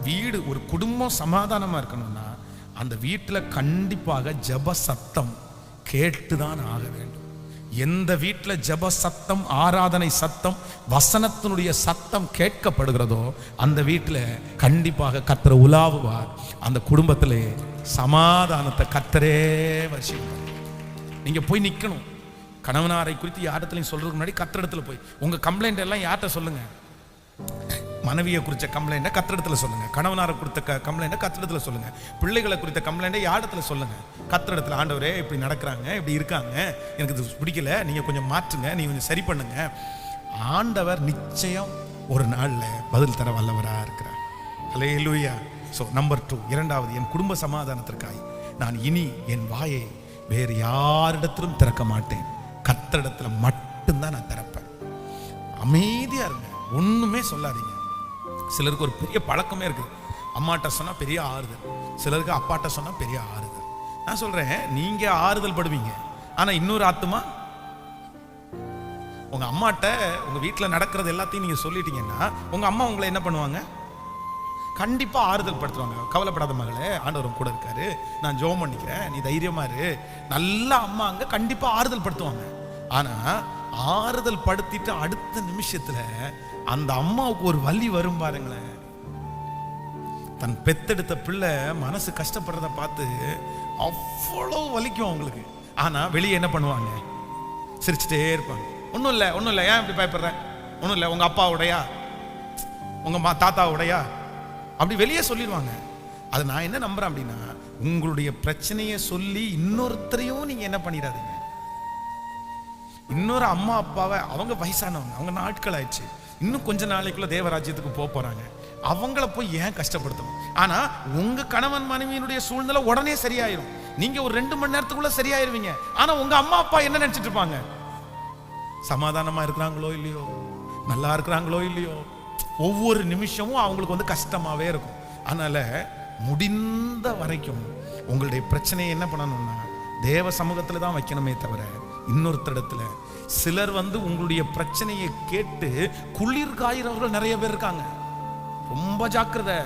வீடு ஒரு குடும்பம் சமாதானமா இருக்கணும்னா அந்த வீட்டில் கண்டிப்பாக ஜெப சத்தம் கேட்டுதான் ஆக வேண்டும். எந்த வீட்டில் ஜெப சத்தம், ஆராதனை சத்தம், வசனத்தினுடைய சத்தம் கேட்கப்படுகிறதோ அந்த வீட்டில் கண்டிப்பாக கர்த்தர் உலாவுவார். அந்த குடும்பத்திலே சமாதானத்தை கர்த்தரே வசிப்பார். நீங்க போய் நிக்கணும். கணவனாரை குறித்து யாரிடத்துலையும் சொல்றதுக்கு முன்னாடி கர்த்தரிடத்துல போய் உங்க கம்ப்ளைண்ட் எல்லாம் யார்கிட்ட சொல்லுங்க. மனைவியை குறித்த கம்ப்ளைண்ட்டை கர்த்தரிடத்துல சொல்லுங்க. கணவனாரை குறித்த கம்ப்ளைண்ட்டை கர்த்தரிடத்துல சொல்லுங்க. பிள்ளைகளை குறித்த கம்ப்ளைண்ட்டை யாரிடத்துல சொல்லுங்க. கர்த்தரிடத்துல, ஆண்டவரே இப்படி நடக்கிறாங்க, இப்படி இருக்காங்க, எனக்கு இது பிடிக்கல, நீங்க கொஞ்சம் மாற்றுங்க, நீங்க கொஞ்சம் சரி பண்ணுங்க. ஆண்டவர் நிச்சயம் ஒரு நாள்ல பதில் தர வல்லவரா இருக்கிறார். ஹல்லேலூயா. ஸோ நம்பர் 2, இரண்டாவது, என் குடும்ப சமாதானத்திற்காய் நான் இனி என் வாயை வேறு யாரிடத்திலும் திறக்க மாட்டேன். கர்த்தரிடத்துல மட்டும்தான் நான் திறப்பேன். அமைதியா இருங்க, ஒண்ணுமே சொல்லாதீங்க. சிலருக்கு ஒரு பெரிய பழக்கமே இருக்கு. அம்மாட்ட சொன்னா பெரிய ஆறுதல், சிலருக்கு அப்பாட்ட சொன்னா பெரிய ஆறுதல். நான் சொல்றேன், நீங்க ஆறுதல் படுவீங்க, ஆனா இன்னொரு ஆத்துமா உங்க அம்மாட்ட உங்க வீட்டுல நடக்கிறது எல்லாத்தையும் நீங்க சொல்லிட்டீங்கன்னா உங்க அம்மா உங்களை என்ன பண்ணுவாங்க? கண்டிப்பா ஆறுதல் படுத்துவாங்க. கவலைப்படாத மகளே, ஆண்டவர் கூட இருக்காரு, நான் ஜெபம் பண்ணிக்கிறேன், நீ தைரியமா இரு. நல்ல அம்மா அங்க கண்டிப்பா ஆறுதல் படுத்துவாங்க. ஆனா ஆறுதல் படுத்திட்டு அடுத்த நிமிஷத்துல அந்த அம்மாவுக்கு ஒரு வலி வரும் பாருங்களேன். தன் பெத்தெடுத்த பிள்ளை மனசு கஷ்டப்படுறத பார்த்து அவ்வளவு வலிக்கும் அவங்களுக்கு. ஆனா வெளியே என்ன பண்ணுவாங்க? சிரிச்சுட்டே இருப்பாங்க. ஒன்றும் இல்லை, ஒன்றும் இல்லை, ஏன் இப்படி பயப்படுற, ஒன்றும் இல்லை, உங்க அப்பாவுடையா, உங்க தாத்தாவுடையா, அப்படி வெளியே சொல்லிடுவாங்க. அது நான் என்ன நம்புறேன் அப்படின்னா, உங்களுடைய பிரச்சனையை சொல்லி இன்னொருத்தரையும் நீங்க என்ன பண்ணிடாதீங்க. இன்னொரு அம்மா அப்பாவை, அவங்க வயசானவங்க, அவங்க நாட்கள் ஆயிடுச்சு, இன்னும் கொஞ்ச நாளைக்குள்ள தேவராஜ்யத்துக்கு போறாங்க, அவங்கள போய் ஏன் கஷ்டப்படுத்தணும்? ஆனா உங்க கணவன் மனைவியினுடைய சூழ்நிலை உடனே சரியாயிரும். நீங்க ஒரு 2 மணி நேரத்துக்குள்ள சரியாயிருவீங்க. ஆனா உங்க அம்மா அப்பா என்ன நினைச்சிட்டு இருப்பாங்க? சமாதானமா இருக்கிறாங்களோ இல்லையோ, நல்லா இருக்கிறாங்களோ இல்லையோ, ஒவ்வொரு நிமிஷமும் அவங்களுக்கு வந்து கஷ்டமாவே இருக்கும். அதனால முடிந்த வரைக்கும் உங்களுடைய பிரச்சனையை என்ன பண்ணணும்னா தேவ சமூகத்துல தான் வைக்கணுமே தவிர இன்னொருத்தரிடத்துல. சிலர் வந்து உங்களுடைய பிரச்சனையை கேட்டு குளிர் காயிறவர்கள் நிறைய பேர் இருக்காங்க. ரொம்ப ஜாக்கிரதை.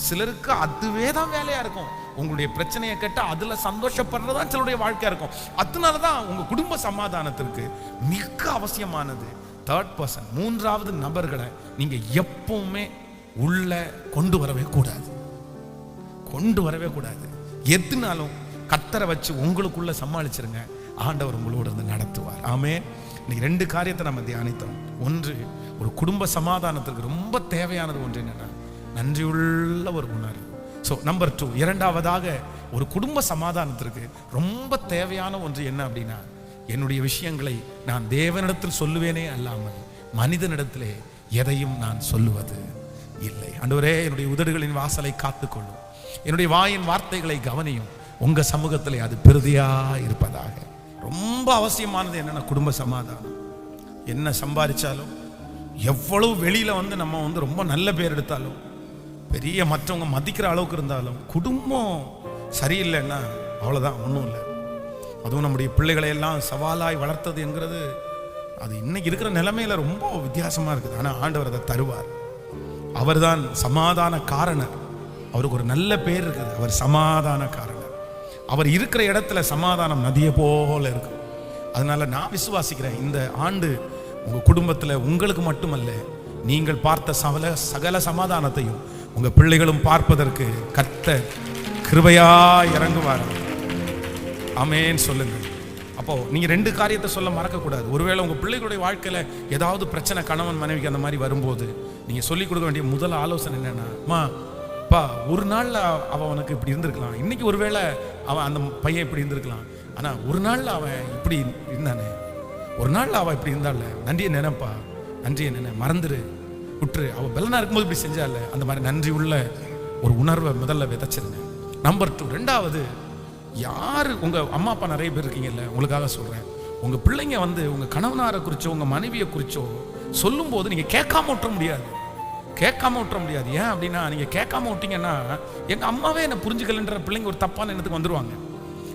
சிலருக்கு அதுவே தான் வேலையா இருக்கும். உங்களுடைய பிரச்சனையை கேட்டு அதுல சந்தோஷப்படுறதா சிலருடைய வாழ்க்கையா இருக்கும். அதனாலதான் உங்க குடும்ப சமாதானத்திற்கு மிக அவசியமானது தேர்ட் பர்சன், மூன்றாவது நபர்களை நீங்க எப்பவுமே உள்ள கொண்டு வரவே கூடாது. கொண்டு வரவே கூடாது. எதுனாலும் கர்த்தரை வச்சு உங்களுக்குள்ள சமாளிச்சிருங்க. ஆண்டவர் உங்களோட இருந்து நடத்துவார். ஆமென். இன்னைக்கு 2 காரியத்தை நம்ம தியானித்தோம். ஒன்று, ஒரு குடும்ப சமாதானத்திற்கு ரொம்ப தேவையானது ஒன்று என்னன்னா நன்றியுள்ள ஒரு உணர்வு. ஸோ நம்பர் 2, இரண்டாவதாக ஒரு குடும்ப சமாதானத்திற்கு ரொம்ப தேவையான ஒன்று என்ன அப்படின்னா, என்னுடைய விஷயங்களை நான் தேவனிடத்தில் சொல்லுவேனே அல்லாமல் மனிதனிடத்திலே எதையும் நான் சொல்லுவது இல்லை. ஆண்டவரே, என்னுடைய உதடுகளின் வாசலை காத்துக்கொள்ளும், என்னுடைய வாயின் வார்த்தைகளை கவனியும், உங்க சமூகத்திலே அது பெருதியா இருப்பதாக. ரொம்ப அவசியமானது என்னன்னா குடும்ப சமாதானம். என்ன சம்பாதிச்சாலும், எவ்வளவு வெளியில வந்து நம்ம வந்து ரொம்ப நல்ல பேர் எடுத்தாலும், பெரிய மற்றவங்க மதிக்கிற அளவுக்கு இருந்தாலும், குடும்பம் சரியில்லைன்னா அவ்வளவுதான், ஒன்றும் இல்லை. அதுவும் நம்முடைய பிள்ளைகளை எல்லாம் சவாலாய் வளர்த்தது என்கிறது அது இன்னைக்கு இருக்கிற நிலைமையில ரொம்ப வித்தியாசமா இருக்குது. ஆனா ஆண்டவர் அதை தருவார். அவர் தான் சமாதான காரணர். அவருக்கு ஒரு நல்ல பேர் இருக்குது, அவர் சமாதான காரணர். அவர் இருக்கிற இடத்துல சமாதானம் நதியை போல இருக்கும். அதனால நான் விசுவாசிக்கிறேன், இந்த ஆண்டு உங்க குடும்பத்துல உங்களுக்கு மட்டுமல்ல, நீங்கள் பார்த்த சகல சமாதானத்தையும் உங்க பிள்ளைகளும் பார்ப்பதற்கு கர்த்தர் கிருபையா இறங்குவார். ஆமென் சொல்லுங்க. அப்போ நீங்க 2 காரியத்தை சொல்ல மறக்க கூடாது. ஒருவேளை உங்க பிள்ளைகளுடைய வாழ்க்கையில ஏதாவது பிரச்சனை, கணவன் மனைவிக்கு அந்த மாதிரி வரும்போது நீங்க சொல்லிக் கொடுக்க வேண்டிய முதல் ஆலோசனை என்னன்னா, அம்மா அப்பா, ஒரு நாள்ல அவனுக்கு இப்படி இருந்திருக்கலாம், இன்னைக்கு ஒருவேளை அவன் அந்த பையன் இப்படி இருந்திருக்கலாம், ஆனா ஒரு நாள்ல அவன் இப்படி இருந்தானே, ஒரு நாள்ல அவன் இப்படி இருந்தால, நன்றியை நினைப்பா, நன்றியை நினை, மறந்துரு, விட்டுரு. அவன் பலனா இருக்கும்போது இப்படி செஞ்சால, அந்த மாதிரி நன்றி உள்ள ஒரு உணர்வை முதல்ல விதைச்சிருங்க. நம்பர் 2, ரெண்டாவது, யாரு உங்க அம்மா அப்பா நிறைய பேர் இருக்கீங்கல்ல, உங்களுக்காக சொல்றேன், உங்க பிள்ளைங்க வந்து உங்க கணவனாரை குறிச்சோ உங்க மனைவியை குறிச்சோ சொல்லும் போது நீங்க கேட்காம விட்டுற முடியாது. கேட்காம விட்டுற முடியாது. ஏன் அப்படின்னா, நீங்க கேட்காம விட்டீங்கன்னா எங்க அம்மாவே என்ன புரிஞ்சுக்கலன்ற பிள்ளைங்க ஒரு தப்பான எண்ணத்துக்கு வந்துருவாங்க.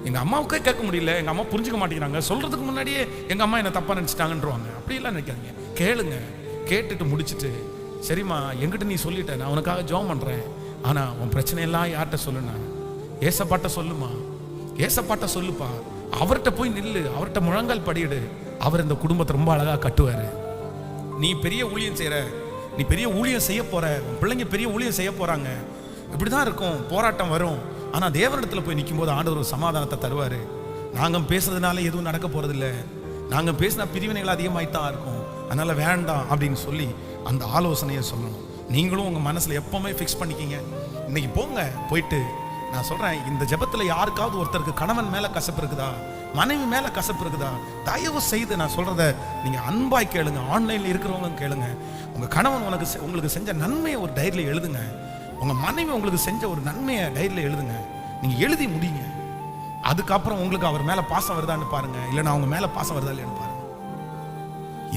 எங்க அம்மாவுக்கே கேட்க முடியல, எங்க அம்மா புரிஞ்சுக்க மாட்டேங்கிறாங்க, சொல்றதுக்கு முன்னாடியே எங்க அம்மா என்ன தப்பா நினைச்சிட்டாங்கன்றவாங்க. அப்படியெல்லாம் நினைக்காதீங்க. கேளுங்க, கேட்டுட்டு முடிச்சுட்டு, சரிம்மா என்கிட்ட நீ சொல்லிட்ட, நான் உனக்காக ஜெபம் பண்றேன், ஆனா உன் பிரச்சனையெல்லாம் யார்கிட்ட சொல்லுனா? ஏசப்பாட்ட சொல்லுமா, ஏசப்பாட்ட சொல்லுப்பா. அவர்கிட்ட போய் நில்லு, அவர்கிட்ட முழங்கால் படியிடு. அவர் இந்த குடும்பத்தை ரொம்ப அழகா கட்டுவாரு. நீ பெரிய ஊழியம் செய்யற, நீ பெரிய ஊழியம் செய்ய போற, உன் பிள்ளைங்க பெரிய ஊழியம் செய்ய போறாங்க. இப்படிதான் இருக்கும், போராட்டம் வரும். ஆனா தேவனிடத்துல போய் நிற்கும் போது ஆண்டவர் ஒரு சமாதானத்தை தருவாரு. நாங்க பேசுறதுனால எதுவும் நடக்க போறது இல்லை, நாங்க பேசினா பிரிவினைகள் அதிகமாயித்தான் இருக்கும், அதனால வேண்டாம் அப்படின்னு சொல்லி அந்த ஆலோசனையை சொல்லணும். நீங்களும் உங்க மனசுல எப்பவுமே ஃபிக்ஸ் பண்ணிக்கிங்க. இன்னைக்கு போங்க, போயிட்டு நான் சொல்றேன், இந்த ஜெபத்துல யாருக்காவது ஒருத்தருக்கு கணவன் மேல கசப்பு இருக்குதா, மனைவி மேல கசப்பு இருக்குதா, தயவு செய்து நான் சொல்றத நீங்க அன்பாய் கேளுங்க. ஆன்லைன்ல இருக்கிறவங்க கேளுங்க. உங்க கணவன் உங்களுக்கு செஞ்ச நன்மையை ஒரு டைரியில எழுதுங்க. உங்க மனைவி உங்களுக்கு செஞ்ச ஒரு நன்மையை டைரியில எழுதுங்க. நீங்க எழுதி முடிங்க. அதுக்கப்புறம் உங்களுக்கு அவர் மேல பாசம் வருதான்னு பாருங்க, இல்லைன்னா அவங்க மேல பாசம் வருதா இல்லைன்னு பாருங்க.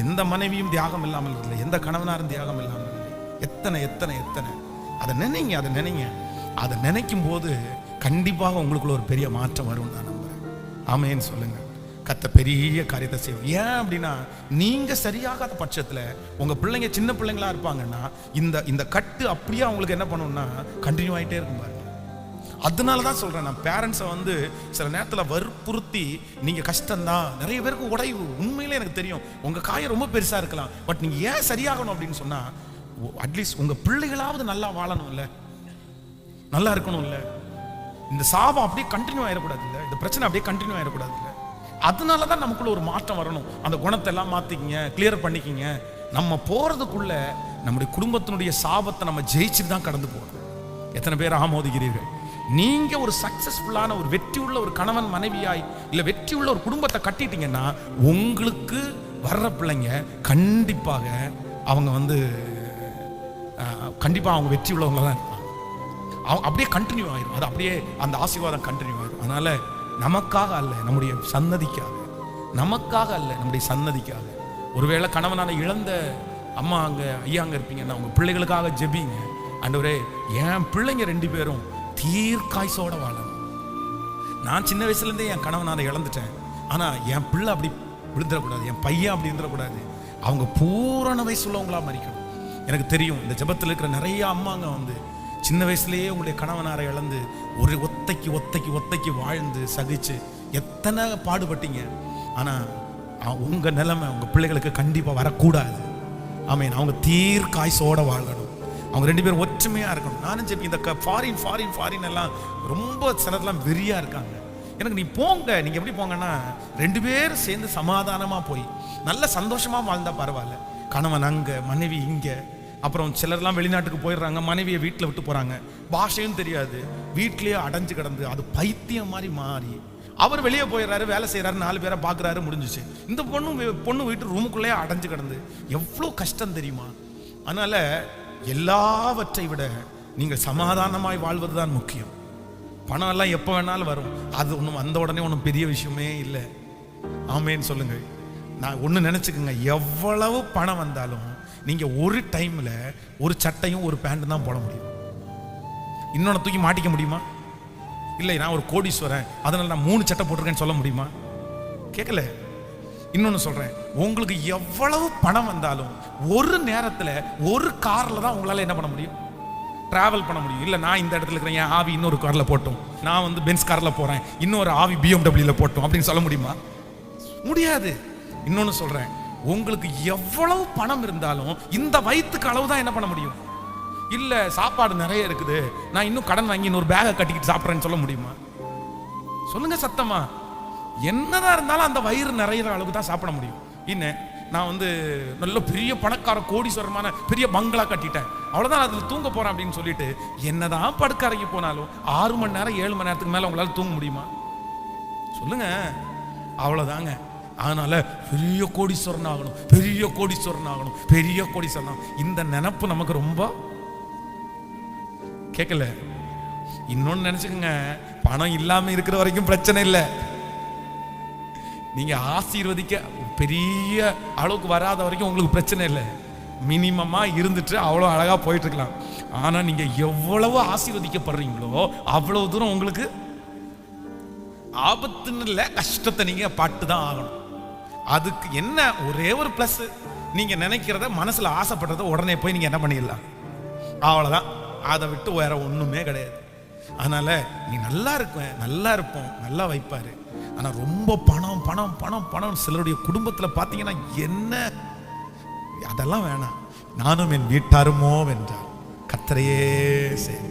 எந்த மனைவியும் தியாகம் இல்லாமல் இல்லை, எந்த கணவனாரும் தியாகம் இல்லாமல் இல்லை. எத்தனை எத்தனை எத்தனை அதை நினைங்க, அதை நினைங்க. அதை நினைக்கும் போது கண்டிப்பாக உங்களுக்குள்ள ஒரு பெரிய மாற்றம் வரும் நான் நம்புறேன். ஆமேன்னு சொல்லுங்க. கத்த பெரிய காரியத்தை செய்வோம். ஏன் அப்படின்னா, நீங்க சரியாகாத பட்சத்துல உங்க பிள்ளைங்க சின்ன பிள்ளைங்களா இருப்பாங்கன்னா இந்த கட்டு அப்படியே அவங்களுக்கு என்ன பண்ணும்னா கண்டினியூ ஆகிட்டே இருக்கும் பாருங்க. அதனாலதான் சொல்றேன், நான் பேரண்ட்ஸை சில நேரத்தில் வற்புறுத்தி நீங்க கஷ்டம்தான், நிறைய பேருக்கு உடைவு. உண்மையிலே எனக்கு தெரியும் உங்க காயம் ரொம்ப பெருசா இருக்கலாம், பட் நீங்க ஏன் சரியாகணும் அப்படின்னு சொன்னா, அட்லீஸ்ட் உங்க பிள்ளைகளாவது நல்லா வாழணும் இல்ல, நல்லா இருக்கணும் இல்ல, இந்த சாபம் அப்படியே கண்டினியூ ஆயிடக்கூடாது இல்ல, இந்த பிரச்சனை அப்படியே கண்டினியூ ஆயிடக்கூடாது இல்ல. அதனாலதான் நமக்குள்ள ஒரு மாற்றம் வரணும். அந்த குணத்தை எல்லாம் மாத்திக்கிங்க, கிளியர் பண்ணிக்கிங்க. நம்ம போறதுக்குள்ள நம்முடைய குடும்பத்தினுடைய சாபத்தை நம்ம ஜெயிச்சுட்டு தான் கடந்து போகணும். எத்தனை பேர் ஆமோதிக்கிறீர்கள்? நீங்க ஒரு சக்சஸ்ஃபுல்லான ஒரு வெற்றி உள்ள ஒரு கணவன் மனைவியாய் இல்ல வெற்றி உள்ள ஒரு குடும்பத்தை கட்டிட்டீங்கன்னா, உங்களுக்கு வர்ற பிள்ளைங்க கண்டிப்பாக அவங்க கண்டிப்பா அவங்க வெற்றி உள்ளவங்கள தான் இருப்பாங்க. அப்படியே கண்டினியூ ஆயிரும். அது அப்படியே அந்த ஆசீர்வாதம் கண்டினியூ ஆயிரும். அதனால நமக்காக அல்ல, நம்முடைய சன்னதிக்காக, நமக்காக அல்ல, நம்முடைய சன்னதிக்காக. ஒருவேளை கணவனால இழந்த அம்மா அங்க ஐயா அங்க இருப்பீங்கன்னா, உங்க பிள்ளைகளுக்காக ஜெபிங்க. ஆண்டவரே, என் பிள்ளைங்க 2 பேரும் தீர்க்காய்சோட வாழணும். நான் சின்ன வயசுல இருந்தே என் கணவனால இழந்துட்டேன், ஆனா என் பிள்ளை அப்படி விழுந்துடக்கூடாது, என் பையன் அப்படி இருந்துடக்கூடாது. அவங்க பூரண வயசுள்ளவங்களா மறிக்கணும். எனக்கு தெரியும், இந்த ஜெபத்தில் இருக்கிற நிறைய அம்மாங்க சின்ன வயசுலேயே உங்களுடைய கணவனாரை இழந்து ஒரு ஒத்தைக்கு ஒத்தைக்கு ஒத்தைக்கு வாழ்ந்து சகிச்சு எத்தனை பாடுபட்டீங்க. ஆனால் உங்க நிலைமை உங்க பிள்ளைகளுக்கு கண்டிப்பாக வரக்கூடாது. ஆமீன். அவங்க தீர்க்காய்சோட வாழணும். அவங்க 2 பேரும் ஒற்றுமையா இருக்கணும். நானும் ஜெபி, இந்த ஃபாரின் எல்லாம் ரொம்ப சிலர்லாம் வெறியா இருக்காங்க. எனக்கு நீ போங்க, நீங்க எப்படி போங்கன்னா 2 பேரும் சேர்ந்து சமாதானமா போய் நல்ல சந்தோஷமா வாழ்ந்தா பரவாயில்ல. கணவன் அங்க, மனைவி இங்க. அப்புறம் சிலர்லாம் வெளிநாட்டுக்கு போயிடுறாங்க, மனைவியை வீட்டில் விட்டு போறாங்க, பாஷையும் தெரியாது, வீட்லயே அடைஞ்சு கிடந்து அது பைத்தியம் மாதிரி மாறி அவர் வெளியே போயிடுறாரு, வேலை செய்யறாரு, 4 பேரை பார்க்குறாரு, முடிஞ்சிச்சு. இந்த பொண்ணு வீட்டு ரூமுக்குள்ளேயே அடைஞ்சு கிடந்து எவ்வளோ கஷ்டம் தெரியுமா? அதனால எல்லாவற்றை விட நீங்கள் சமாதானமாய் வாழ்வதுதான் முக்கியம். பணம் எல்லாம் எப்போ வேணாலும் வரும், அது ஒன்றும் வந்த உடனே ஒன்றும் பெரிய விஷயமே இல்லை. ஆமேன்னு சொல்லுங்க. நான் ஒன்று நினச்சிக்கோங்க, எவ்வளவு பணம் வந்தாலும் நீங்கள் ஒரு டைமில் ஒரு சட்டையும் ஒரு பேண்ட்டும் தான் போட முடியும். இன்னொன்று தூக்கி மாட்டிக்க முடியுமா? இல்லை, நான் ஒரு கோடீஸ்வரன் அதனால நான் 3 சட்டை போட்டிருக்கேன்னு சொல்ல முடியுமா? கேட்கல. இன்னொன்று சொல்கிறேன், உங்களுக்கு எவ்வளவு பணம் வந்தாலும் ஒரு நேரத்தில் ஒரு காரில் தான் உங்களால் என்ன பண்ண முடியும்? டிராவல் பண்ண முடியும். இல்லை, நான் இந்த இடத்துல இருக்கிறேன், என் ஆவி இன்னொரு காரில் போட்டோம், நான் பென்ஸ் காரில் போகிறேன், இன்னொரு ஆவி பிஎம்டபிள்யூல போட்டோம் அப்படின்னு சொல்ல முடியுமா? முடியாது. இன்னொன்று சொல்கிறேன், உங்களுக்கு எவ்வளவு பணம் இருந்தாலும் இந்த வயிற்றுக்கு அளவு தான் என்ன பண்ண முடியும். இல்லை, சாப்பாடு நிறைய இருக்குது, நான் இன்னும் கடன் வாங்கி இன்னொரு பேகை கட்டிக்கிட்டு சாப்பிட்றேன்னு சொல்ல முடியுமா? சொல்லுங்க சத்தமா. என்னதான் இருந்தாலும் அந்த வயிறு நிறையிற அளவுக்கு தான் சாப்பிட முடியும். இன்னும் நான் நல்ல பெரிய பணக்கார கோடீஸ்வரமான பெரிய பங்களா கட்டிட்டேன், அவ்வளோதான், அதில் தூங்க போகிறேன் அப்படின்னு சொல்லிட்டு என்னதான் படுக்கறைக்கு போனாலும் 6 மணி நேரம் 7 மணி நேரத்துக்கு மேலே உங்களால் தூங்க முடியுமா? சொல்லுங்க. அவ்வளோதாங்க. அதனால பெரிய கோடீஸ்வரன் ஆகணும், பெரிய கோடீஸ்வரன் ஆகணும், பெரிய கோடீஸ்வரன். இந்த நினைப்பு நமக்கு ரொம்ப கேட்கல. இன்னொன்னு நினைச்சுக்கோங்க, பணம் இல்லாம இருக்கிற வரைக்கும் பிரச்சனை இல்லை. நீங்க ஆசீர்வதிக்க பெரிய அளவுக்கு வராத வரைக்கும் உங்களுக்கு பிரச்சனை இல்லை. மினிமமா இருந்துட்டு அவ்வளோ அழகா போயிட்டு இருக்கலாம். ஆனா நீங்க எவ்வளவு ஆசீர்வதிக்கப்படுறீங்களோ அவ்வளவு தூரம் உங்களுக்கு ஆபத்துன்னு இல்லை, கஷ்டத்தை நீங்க பாட்டு தான் ஆகணும். அதுக்கு என்ன ஒரே ஒரு பிளஸ், நீங்க நினைக்கிறத மனசுல ஆசைப்படுறத உடனே போய் நீங்க என்ன பண்ணிடலாம், அவ்வளவுதான். அதை விட்டு வேற ஒண்ணுமே கிடையாது. அதனால நீ நல்லா இருப்போம், நல்லா வைப்பாரு. ஆனா ரொம்ப பணம் பணம் பணம் பணம். சிலருடைய குடும்பத்துல பாத்தீங்கன்னா என்ன, அதெல்லாம் வேணாம், நானும் என் வீட்டாருமோ வென்றார் கர்த்தரையே செய்.